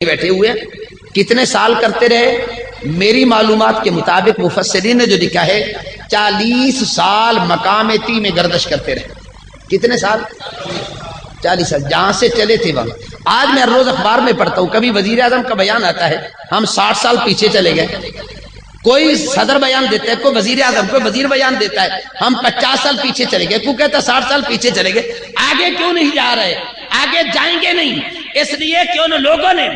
بیٹھے ہوئے کتنے سال کرتے رہے؟ میری معلومات کے مطابق مفسرین نے جو لکھا ہے 40 سال مقام تی میں گردش کرتے رہے۔ کتنے سال؟ 40 سال، جہاں سے چلے تھے وہاں۔ آج میں روز اخبار میں پڑھتا ہوں، کبھی وزیر اعظم کا بیان آتا ہے، ہم 60 سال پیچھے چلے گئے، کوئی صدر بیان دیتا ہے، کوئی وزیر اعظم، کوئی وزیر بیان دیتا ہے، ہم 50 سال پیچھے چلے گئے، کوئی کہتا ہے 60 سال پیچھے چلے گئے۔ آگے کیوں نہیں جا رہے؟ آگے جائیں گے نہیں، اس لیے کہ ان لوگوں نے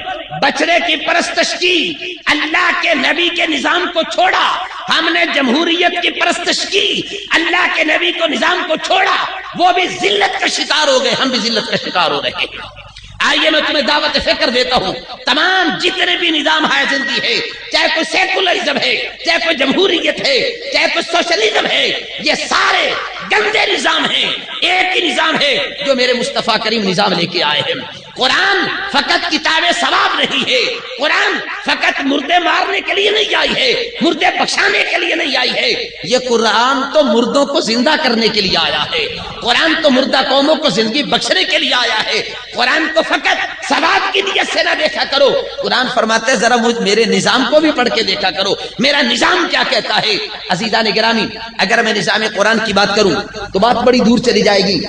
بچڑے کی پرستش کی، اللہ کے نبی کے نظام کو چھوڑا۔ ہم نے جمہوریت کی پرستش کی، اللہ کے نبی کو نظام کو چھوڑا، وہ بھی ذلت کا شکار ہو گئے، ہم بھی ذلت کا شکار ہو رہے ہیں۔ آئیے میں تمہیں دعوت فکر دیتا ہوں، تمام جتنے بھی نظام ہے زندگی ہے، چاہے کوئی سیکولرزم ہے، چاہے کوئی جمہوریت ہے، چاہے کوئی سوشلزم ہے، یہ سارے گندے نظام ہیں۔ ایک ہی نظام ہے جو میرے مصطفیٰ کریم نظام لے کے آئے ہیں۔ قرآن فقط کتاب ثواب نہیں ہے، قرآن فقط مردے مارنے کے لیے نہیں آئی ہے، مردے بخشانے کے لیے نہیں آئی ہے، یہ قرآن تو مردوں کو زندہ کرنے کے لیے آیا ہے، قرآن تو مردہ قوموں کو زندگی بخشنے کے لیے آیا ہے۔ قرآن کو فقط ثواب کی نیت سے نہ دیکھا کرو، قرآن فرماتے ذرا میرے نظام کو بھی پڑھ کے دیکھا کرو، میرا نظام کیا کہتا ہے۔ عزیزان گرامی، اگر میں نظام قرآن کی بات کروں تو بات بڑی دور چلی جائے گی۔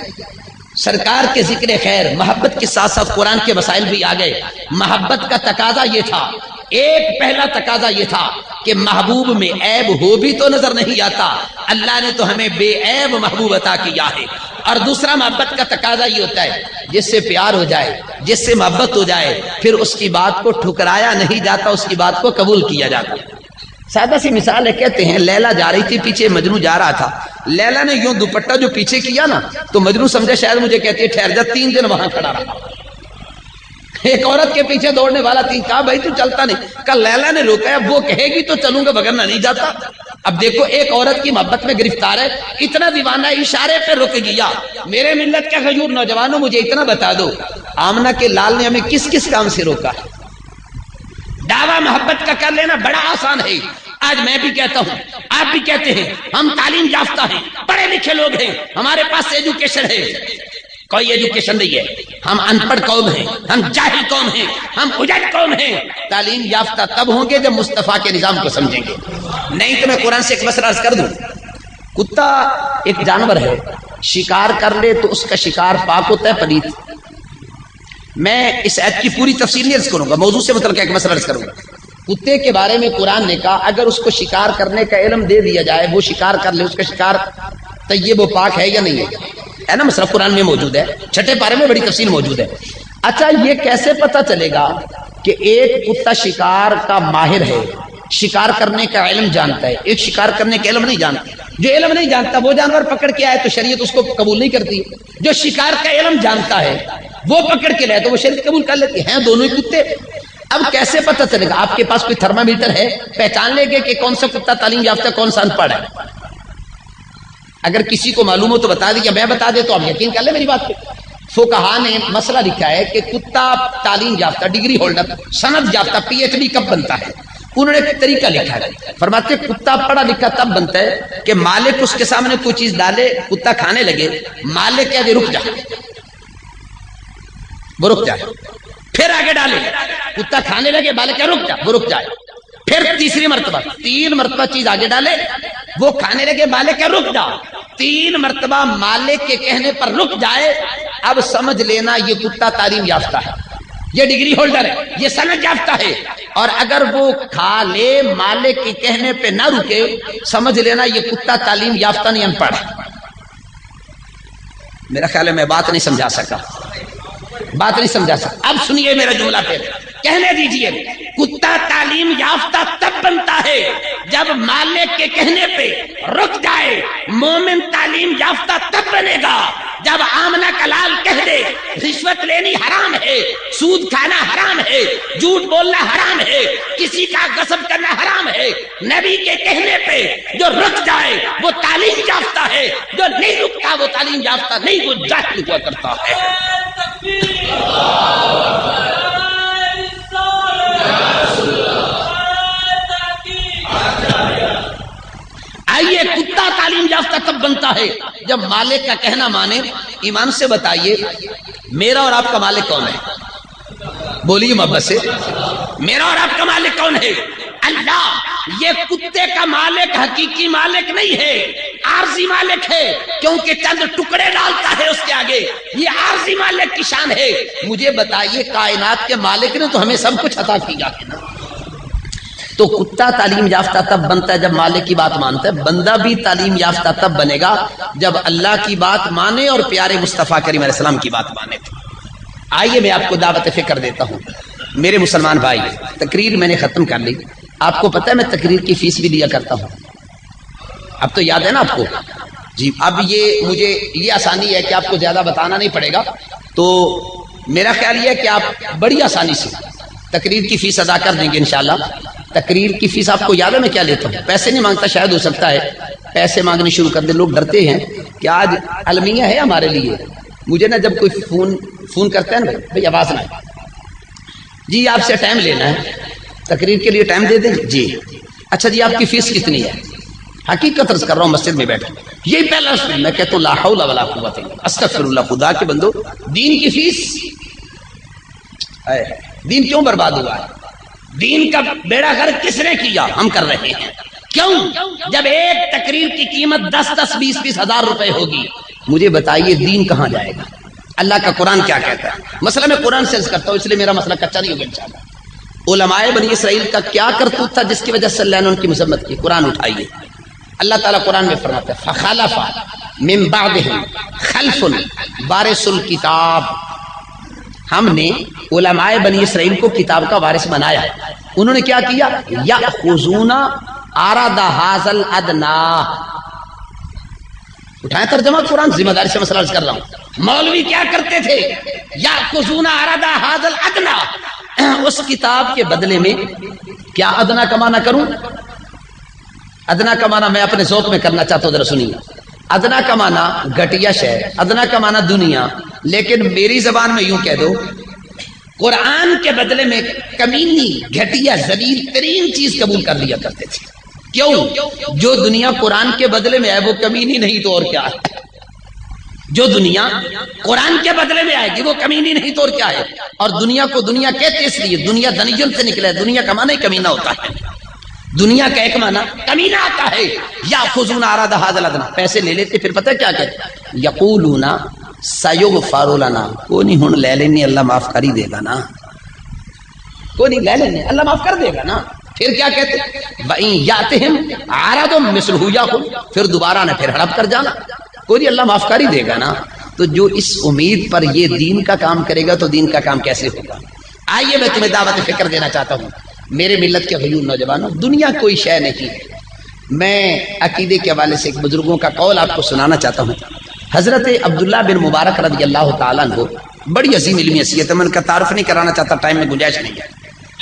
سرکار کے ذکر خیر محبت کے ساتھ ساتھ قرآن کے مسائل بھی آ گئے۔ محبت کا تقاضا یہ تھا، ایک پہلا تقاضا یہ تھا کہ محبوب میں عیب ہو بھی تو نظر نہیں آتا، اللہ نے تو ہمیں بے عیب محبوب عطا کیا ہے۔ اور دوسرا محبت کا تقاضا یہ ہوتا ہے جس سے پیار ہو جائے، جس سے محبت ہو جائے، پھر اس کی بات کو ٹھکرایا نہیں جاتا، اس کی بات کو قبول کیا جاتا۔ سادہ سی مثال ہے، کہتے ہیں لیلا جا رہی تھی، پیچھے مجنو جا رہا تھا، لیلا نے یوں دوپٹہ جو پیچھے کیا نا تو مجنو سمجھے شاید مجھے کہتی ہے ٹھہر جا، 3 دن وہاں کھڑا رہا۔ ایک عورت کے پیچھے دوڑنے والا تھی، کہا بھائی تو چلتا نہیں، کہا لیلا نے روکا ہے، وہ کہے گی تو چلوں گا وگرنہ نہیں جاتا۔ اب دیکھو ایک عورت کی محبت میں گرفتار ہے، اتنا دیوانہ اشارے پہ رک گیا۔ میرے ملت کے غیور نوجوانوں مجھے اتنا بتا دو، آمنہ کے لال نے ہمیں کس کس کام سے روکا ہے؟ دعویٰ محبت کا کر لینا بڑا آسان ہے۔ آج میں بھی کہتا ہوں، آپ بھی کہتے ہیں، ہم تعلیم یافتہ ہیں، پڑھے لکھے لوگ ہیں، ہمارے پاس ایجوکیشن ہے۔ کوئی ایجوکیشن نہیں ہے، ہم ان پڑھ قوم ہیں، ہم جاہل قوم ہیں، ہم اجڑ قوم ہیں۔ تعلیم یافتہ تب ہوں گے جب مصطفیٰ کے نظام کو سمجھیں گے، نہیں تو میں قرآن سے ایک مسئلہ عرض کر دوں۔ کتا ایک جانور ہے، شکار کر لے تو اس کا شکار پاک ہوتا ہے پلیت۔ میں اس آیت کی پوری تفصیل نہیں عرض کروں گا، موضوع سے متعلق ایک مسئلہ عرض کروں گا۔ کتے کے بارے میں قرآن نے کہا اگر اس کو شکار کرنے کا علم دے دیا جائے، وہ شکار کر لے، اس کا شکار طیب و پاک ہے یا نہیں ہے نا، مسئلہ قرآن میں موجود ہے، 6 پارے میں بڑی تفصیل موجود ہے۔ اچھا یہ کیسے پتہ چلے گا کہ ایک کتا شکار کا ماہر ہے، شکار کرنے کا علم جانتا ہے، ایک شکار کرنے کا علم نہیں جانتا؟ جو علم نہیں جانتا وہ جانور پکڑ کے آئے تو شریعت اس کو قبول نہیں کرتی، جو شکار کا علم جانتا ہے وہ پکڑ کے لائے تو وہ شریعت قبول کر لیتی ہے، دونوں ہی کتے۔ اب کیسے پتہ چلے گا؟ آپ کے پاس کوئی تھرما میٹر ہے، پہچان لے گے کہ کون سا کتا تعلیم یافتہ کون سا ان پڑھ ہے؟ اگر کسی کو معلوم ہو تو بتا دیا، میں بتا دے تو آپ یقین کر لیں میری بات پہ۔ فقہا نے مسئلہ لکھا ہے کہ کتا تعلیم یافتہ، ڈگری ہولڈر، سند یافتہ، PhD کب بنتا ہے؟ انہوں نے ایک طریقہ لکھا ہے، فرماتے کتا پڑھا لکھا تب بنتا ہے کہ مالک اس کے سامنے کوئی چیز ڈالے، کتا کھانے لگے، مالک کہہ دے رک جا، وہ رک جائے، پھر آگے ڈالے، کتا کھانے لگے، مالک کہہ رک جا، وہ رک جائے، پھر تیسری مرتبہ 3 مرتبہ چیز آگے ڈالے، وہ کھانے لگے، مالک کہہ رک جا، 3 مرتبہ مالک کے کہنے پر رک جائے، اب سمجھ لینا یہ کتا تعلیم یافتہ ہے، یہ ڈگری ہولڈر ہے، یہ سند یافتہ ہے۔ اور اگر وہ کھا لے مالک کے کہنے پہ نہ رکے، سمجھ لینا یہ کتا تعلیم یافتہ نہیں، ان پڑھ۔ میرا خیال ہے میں بات نہیں سمجھا سکا، بات نہیں سمجھا سکتا۔ اب سنیے میرا جملہ پھر کہنے دیجئے، کتا تعلیم یافتہ تب بنتا ہے جب مالک کے کہنے پہ رک جائے۔ مومن تعلیم یافتہ تب بنے گا جب آمنہ کا لال کہہ دے رشوت لینی حرام ہے، سود کھانا حرام ہے، جھوٹ بولنا حرام ہے، کسی کا غصب کرنا حرام ہے، نبی کے کہنے پہ جو رک جائے وہ تعلیم یافتہ ہے، جو نہیں رکتا وہ تعلیم یافتہ نہیں، وہ جاہل ہوا کرتا ہے۔ آئیے کتا تعلیم یافتہ تب بنتا ہے جب مالک کا کہنا مانے۔ ایمان سے بتائیے میرا اور آپ کا مالک کون ہے؟ بولیے محبت سے، میرا اور آپ کا مالک کون ہے؟ اللہ۔ یہ کتے کا مالک حقیقی مالک نہیں ہے، عارضی مالک ہے، کیونکہ چند ٹکڑے ڈالتا ہے اس کے آگے، یہ عارضی مالک کی شان ہے۔ مجھے بتائیے کائنات کے مالک نے تو ہمیں سب کچھ عطا کیا ہے نا۔ تو کتا تعلیم یافتہ تب بنتا ہے جب مالک کی بات مانتا ہے، بندہ بھی تعلیم یافتہ تب بنے گا جب اللہ کی بات مانے اور پیارے مصطفیٰ کریم علیہ السلام کی بات مانے۔ آئیے میں آپ کو دعوت فکر دیتا ہوں میرے مسلمان بھائی۔ تقریر میں نے ختم کر لی، آپ کو پتہ ہے میں تقریر کی فیس بھی لیا کرتا ہوں، اب تو یاد ہے نا آپ کو جی۔ اب یہ مجھے یہ آسانی ہے کہ آپ کو زیادہ بتانا نہیں پڑے گا، تو میرا خیال یہ ہے کہ آپ بڑی آسانی سے تقریر کی فیس ادا کر دیں گے انشاءاللہ۔ تقریر کی فیس آپ کو یاد ہے میں کیا لیتا ہوں؟ پیسے نہیں مانگتا، شاید ہو سکتا ہے پیسے مانگنے شروع کر دیں، لوگ ڈرتے ہیں کہ آج المیہ ہے ہمارے لیے۔ مجھے نا جب کوئی فون کرتا ہے نا بھائی آواز نہ جی آپ سے ٹائم لینا ہے، تقریر کے لیے ٹائم دے دیں جی، اچھا جی آپ کی فیس کتنی ہے؟ حقیقت عرض کر رہا ہوں مسجد میں بیٹھ کے یہی پہلا میں کہتا ہوں لا حول ولا قوت الا باللہ، استغفر اللہ۔ خدا کے بندو دین کی فیس، دین کیوں برباد ہوا ہے؟ دین کا بیڑا غرق کس نے کیا؟ ہم کر رہے ہیں۔ کیوں؟ جب ایک تقریر کی قیمت 10-10 20-20 ہزار روپے ہوگی، مجھے بتائیے دین کہاں جائے گا؟ اللہ کا قرآن کیا کہتا ہے؟ مسئلہ میں قرآن سے عرض کرتا ہوں، اس لیے میرا مسئلہ کچا نہیں ہوگا انشاءاللہ۔ علماء بنی اسرائیل کا کیا کرتوت تھا جس کی وجہ سے اللہ نے ان کی مذمت کی؟ قرآن اٹھائیے، اللہ تعالیٰ قرآن میں فرماتا ہے فخلف من بعدہم خلف وارث الکتاب۔ ہم نے علماء بنی اسرائیل کو کتاب کا وارث بنایا، انہوں نے کیا کیا؟ یأخذون عرض ھذا الادنی۔ اٹھائیں ترجمہ قرآن، ذمہ داری سے مسئلہ عرض کر رہا ہوں۔ مولوی کیا کرتے تھے؟ یأخذون عرض ھذا الادنی، اس کتاب کے بدلے میں کیا ادنا کا معنی کروں؟ ادنا کا معنی میں اپنے ذوق میں کرنا چاہتا ہوں، ذرا سنیے۔ ادنا کا معنی گھٹیا شے، ادنا کا معنی دنیا، لیکن میری زبان میں یوں کہہ دو قرآن کے بدلے میں کمینی گھٹیا ذلیل ترین چیز قبول کر لیا کرتے تھے۔ کیوں؟ جو دنیا قرآن کے بدلے میں ہے وہ کمینی نہیں تو اور کیا ہے؟ جو دنیا قرآن کے بدلے میں آئے گی وہ کمینی نہیں تو اور کیا ہے؟ اور دنیا کو دنیا کہتے اس لیے دنیا دنیجن سے نکلا ہے، دنیا کا معنی کمینہ ہوتا ہے، دنیا کا ایک معنی کمینہ آتا ہے۔ یأخذون عرض ھذا الادنی، پیسے لے لیتے، پھر پتہ کیا کہتے؟ یقولون سیغفر لنا، کوئی نہیں ہن لے لینے اللہ معاف کر ہی دے گا نا، کوئی نہیں لے لینے اللہ معاف کر دے گا نا۔ پھر کیا کہتے؟ وَإِن يَأْتِهِمْ عَرَضٌ مِثْلُهُ يَأْخُذْ، پھر دوبارہ نہ پھر ہڑپ کر جانا، کوئی نہیں اللہ معاف کر ہی دے گا نا۔ تو جو اس امید پر یہ دین کا کام کرے گا تو دین کا کام کیسے ہوگا؟ آئیے میں تمہیں دعوت فکر دینا چاہتا ہوں میرے ملت کے غیور نوجوانوں، دنیا کوئی شے نہیں ہے۔ میں عقیدے کے حوالے سے ایک بزرگوں کا قول آپ کو سنانا چاہتا ہوں۔ حضرت عبداللہ بن مبارک رضی اللہ تعالیٰ عنہ بڑی عظیم علمی حیثیت ہے، میں ان کا تعارف نہیں کرانا چاہتا، ٹائم میں گنجائش نہیں ہے۔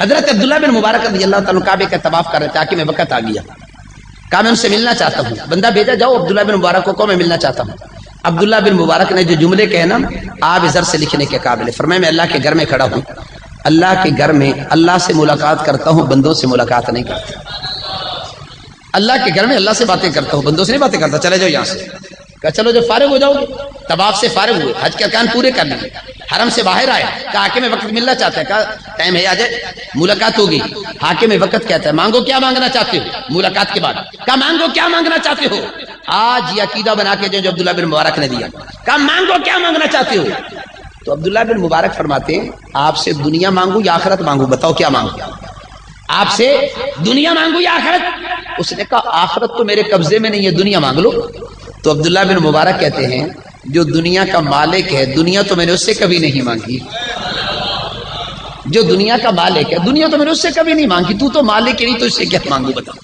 حضرت عبداللہ بن مبارک رضی اللہ تعالیٰ کعبے کا طواف کر رہے تھے، آ کے میں وقت آ گیا، کہا میں ان سے ملنا چاہتا ہوں، بندہ بھیجا جاؤ عبداللہ بن مبارک کو میں ملنا چاہتا ہوں۔ عبداللہ بن مبارک نے جو جملے کہے نا آپ ذر سے لکھنے کے قابل ہے، فرمایا میں اللہ کے گھر میں کھڑا ہوں، اللہ کے گھر میں اللہ سے ملاقات کرتا ہوں، بندوں سے ملاقات نہیں کرتا۔ اللہ کے گھر میں اللہ سے باتیں کرتا ہوں، بندوں سے نہیں باتیں کرتا۔ چلے جاؤ یہاں سے، کہا چلو جب فارغ ہو جاؤ گے، طواف سے فارغ ہوئے، حج کے ارکان پورے کر لیے، حرم سے باہر آئے، کہا کہ میں وقت ملنا چاہتا ہے، کہا ٹائم ہے آ جائے، ملاقات ہوگی۔ حاکم میں وقت کہتا ہے مانگو کیا مانگنا چاہتے ہو؟ ملاقات کے بعد کہا مانگو کیا مانگنا چاہتے ہو؟ آج یہ عقیدہ بنا کے جو عبداللہ بن مبارک نے دیا، کہا مانگو کیا مانگنا چاہتے ہو؟ تو عبداللہ بن مبارک فرماتے ہیں آپ سے دنیا مانگو یا آخرت مانگو، بتاؤ کیا مانگو؟ آپ سے دنیا مانگو یا آخرت؟ اس نے کہا آخرت تو میرے قبضے میں نہیں ہے، دنیا مانگ لو۔ تو عبداللہ بن مبارک کہتے ہیں جو دنیا کا مالک ہے دنیا تو میں نے اس سے کبھی نہیں مانگی، جو دنیا کا مالک ہے دنیا تو میں نے اس سے کبھی نہیں مانگی، تو مالک ہی نہیں تو اس سے کیا مانگو بتاؤ؟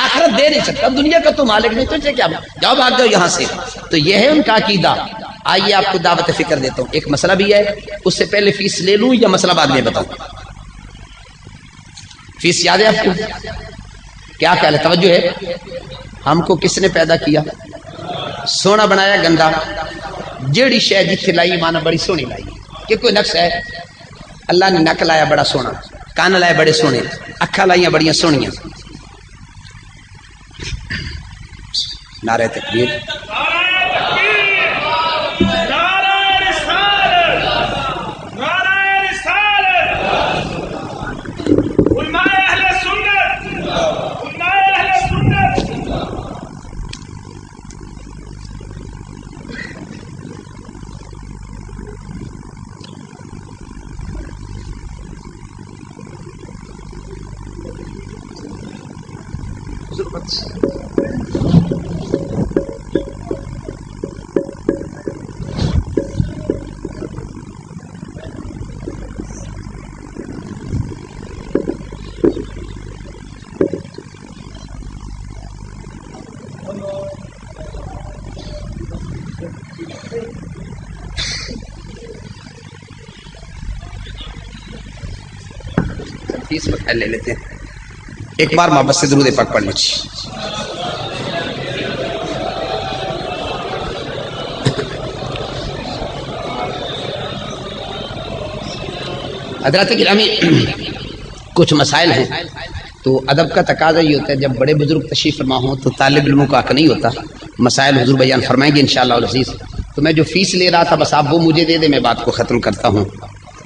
آخرت دے نہیں سکتا، دنیا کا تو مالک نہیں تو اس سے کیا جاؤ بھاگ جاؤ یہاں سے۔ تو یہ ہے ان کا عقیدہ۔ آئیے آپ کو دعوت فکر دیتا ہوں، ایک مسئلہ بھی ہے، اس سے پہلے فیس لے لوں یا مسئلہ بعد میں بتاؤں؟ فیس یاد ہے آپ کو؟ کیا خیال ہے؟ توجہ ہے؟ ہم کو کس نے پیدا کیا؟ سونا بنایا گندا، جیڑی شے جتھے لائی مانا بڑی سونی لائی، کہ کوئی نقص ہے؟ اللہ نے نک لایا بڑا سونا، کان لائے بڑے سونے، اکھا لائیاں بڑیاں سونیاں۔ نعرہ تکبیر، 30 میں لے لیتے ہیں. ایک بار محبت سے درود پاک پڑھ لیجیے. حضرات گرامی، کچھ مسائل ہیں تو ادب کا تقاضا یہ ہوتا ہے جب بڑے بزرگ تشریف فرما ہوں تو طالب علموں کا حق نہیں ہوتا. مسائل حضور بیان فرمائیں گے انشاءاللہ العزیز. تو میں جو فیس لے رہا تھا بس آپ وہ مجھے دے دیں، میں بات کو ختم کرتا ہوں.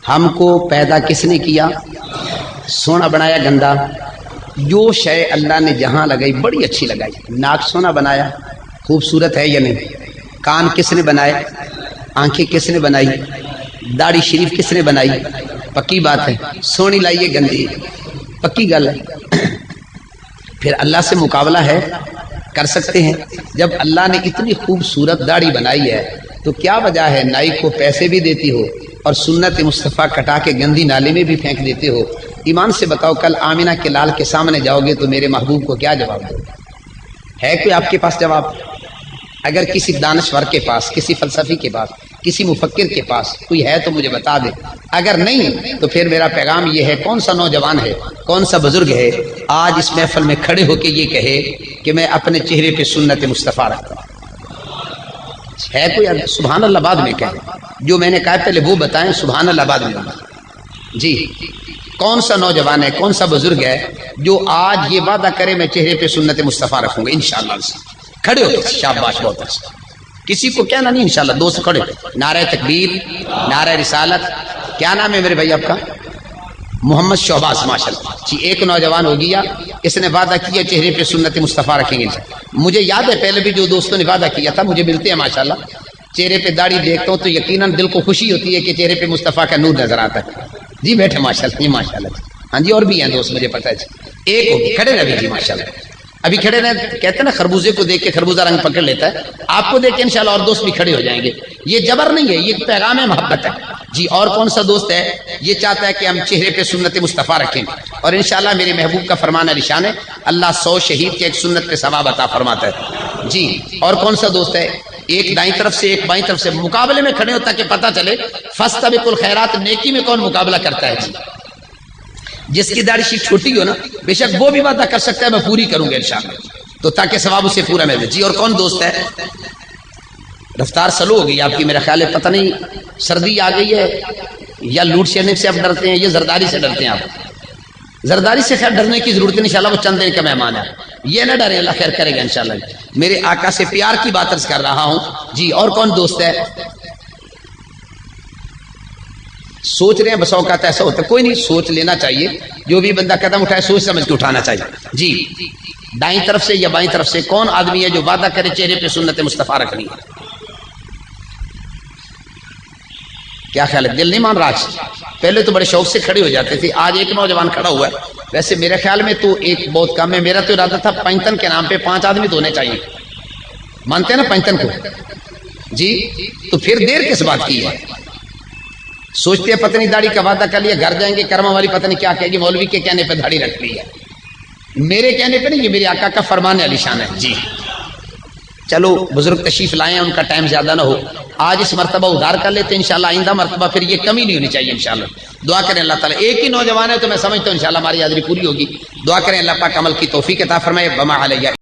ہم کو پیدا کس نے کیا؟ سونا بنایا گندا؟ جو شے اللہ نے جہاں لگائی بڑی اچھی لگائی. ناک سونا بنایا، خوبصورت ہے یا نہیں؟ کان کس نے بنائے؟ آنکھیں کس نے بنائی؟ داڑھی شریف کس نے بنائی؟ پکی بات ہے. سونی لائیے گندی، پکی گل ہے. پھر اللہ سے مقابلہ ہے؟ کر سکتے ہیں؟ جب اللہ نے اتنی خوبصورت داڑھی بنائی ہے تو کیا وجہ ہے نائی کو پیسے بھی دیتی ہو اور سنت مصطفیٰ کٹا کے گندی نالے میں بھی پھینک دیتے ہو؟ ایمان سے بتاؤ، کل آمینہ کے لال کے سامنے جاؤ گے تو میرے محبوب کو کیا جواب دو؟ ہے کوئی آپ کے پاس جواب؟ اگر کسی دانشور کے پاس، کسی فلسفی کے پاس، کسی مفکر کے پاس کوئی ہے تو مجھے بتا دے. اگر نہیں تو پھر میرا پیغام یہ ہے، کون سا نوجوان ہے، کون سا بزرگ ہے آج اس محفل میں کھڑے ہو کے یہ کہے کہ میں اپنے چہرے پہ سنت مصطفیٰ رکھتا ہوں؟ ہے کوئی؟ سبحان اللہ بعد میں کہیں. جو میں نے کہا پہلے وہ بتائیں، سبحان اللہ بعد میں. جی کون سا نوجوان ہے، کون سا بزرگ ہے جو آج یہ وعدہ کرے میں چہرے پہ سنت مصطفیٰ رکھوں گا انشاءاللہ؟ کھڑے ہو، شاباش، بہت اچھا. کسی کو کہنا نہیں انشاءاللہ، دوست کھڑے. نعرہ تکبیر، نعرہ رسالت. کیا نام ہے میرے بھائی آپ کا؟ محمد شہباز، ماشاءاللہ. جی ایک نوجوان ہو گیا، اس نے وعدہ کیا چہرے پہ سنت مصطفیٰ رکھیں گے. مجھے یاد ہے پہلے بھی جو دوستوں نے وعدہ کیا تھا مجھے ملتے ہیں ماشاءاللہ. چہرے پہ داڑھی دیکھتا ہوں تو یقیناً دل کو خوشی ہوتی ہے کہ چہرے پہ مصطفیٰ کا نور نظر آتا ہے. جی بیٹھے ماشاءاللہ. جی ماشاءاللہ. ہاں جی اور بھی ہیں دوست مجھے پتہ ہے. ایک ہو گئی، کھڑے رہے. جی ماشاءاللہ. ابھی کھڑے رہے. کہتے ہیں نا خربوزے کو دیکھ کے خربوزہ رنگ پکڑ لیتا ہے. آپ کو دیکھ کے انشاءاللہ اور دوست بھی کھڑے ہو جائیں گے. یہ جبر نہیں ہے، یہ پیغام ہے، محبت ہے. جی اور کون سا دوست ہے یہ چاہتا ہے کہ ہم چہرے پہ سنت مصطفیٰ رکھیں؟ اور انشاءاللہ میرے محبوب کا فرمان علی شان ہے، اللہ 100 شہید کے ایک سنت پہ ثواب عطا فرماتا ہے. جی اور کون سا دوست ہے؟ ایک دائیں طرف سے ایک بائیں طرف سے مقابلے میں کھڑے ہو تاکہ پتہ چلے فاستبقوا الخیرات، نیکی میں کون مقابلہ کرتا ہے. جی جس کی داڑھی شیخ چھوٹی ہو نا بے شک وہ بھی وعدہ کر سکتا ہے میں پوری کروں گا انشاءاللہ، تو تاکہ ثواب اسے پورا ملے. جی اور کون دوست ہے؟ رفتار سلو ہو گئی آپ کی، میرا خیال ہے پتہ نہیں سردی آ گئی ہے یا لوٹ شیرنے سے آپ ڈرتے ہیں یا زرداری سے ڈرتے ہیں آپ؟ زرداری سے خیر ڈرنے کی ضرورت نہیں، انشاءاللہ وہ چند دن کا مہمان ہے. یہ نہ ڈرے، اللہ خیر کرے گا انشاءاللہ. میرے آقا سے پیار کی بات عرض کر رہا ہوں. جی اور کون دوست ہے؟ سوچ رہے ہیں بس اوقات ایسا ہوتا ہے، کوئی نہیں، سوچ لینا چاہیے. جو بھی بندہ قدم اٹھائے سوچ سمجھ کے اٹھانا چاہیے. جی دائیں طرف سے یا بائیں طرف سے کون آدمی ہے جو وعدہ کرے چہرے پہ سنت مصطفیٰ رکھنی ہے؟ کیا خیال ہے؟ دل نہیں مان رہا. پہلے تو بڑے شوق سے کھڑے ہو جاتے تھے، آج ایک نوجوان کھڑا ہوا ہے. ویسے میرے خیال میں تو ایک بہت کم ہے. میرا تو ارادہ تھا پینتن کے نام پہ 5 آدمی تو ہونے چاہیے. مانتے ہیں نا پینتن کو؟ جی تو پھر دیر کس بات کی ہے؟ سوچتے ہیں پتہ نہیں داڑھی کا وعدہ کر لیا، گھر جائیں گے کرما والی پتہ نہیں کیا کہے گی، مولوی کے کہنے پہ داڑھی رکھ لی ہے. میرے کہنے پہ نہیں، یہ میرے آقا کا فرمان علی شان ہے. جی چلو بزرگ تشریف لائے ہیں، ان کا ٹائم زیادہ نہ ہو. آج اس مرتبہ ادھار کر لیتے ہیں انشاءاللہ، آئندہ مرتبہ پھر یہ کمی نہیں ہونی چاہیے انشاءاللہ. دعا کریں اللہ تعالیٰ. ایک ہی نوجوان ہے تو میں سمجھتا ہوں انشاءاللہ ہماری حاضری پوری ہوگی. دعا کریں اللہ پاک عمل کی توفیق عطا فرمائے. بما علیہ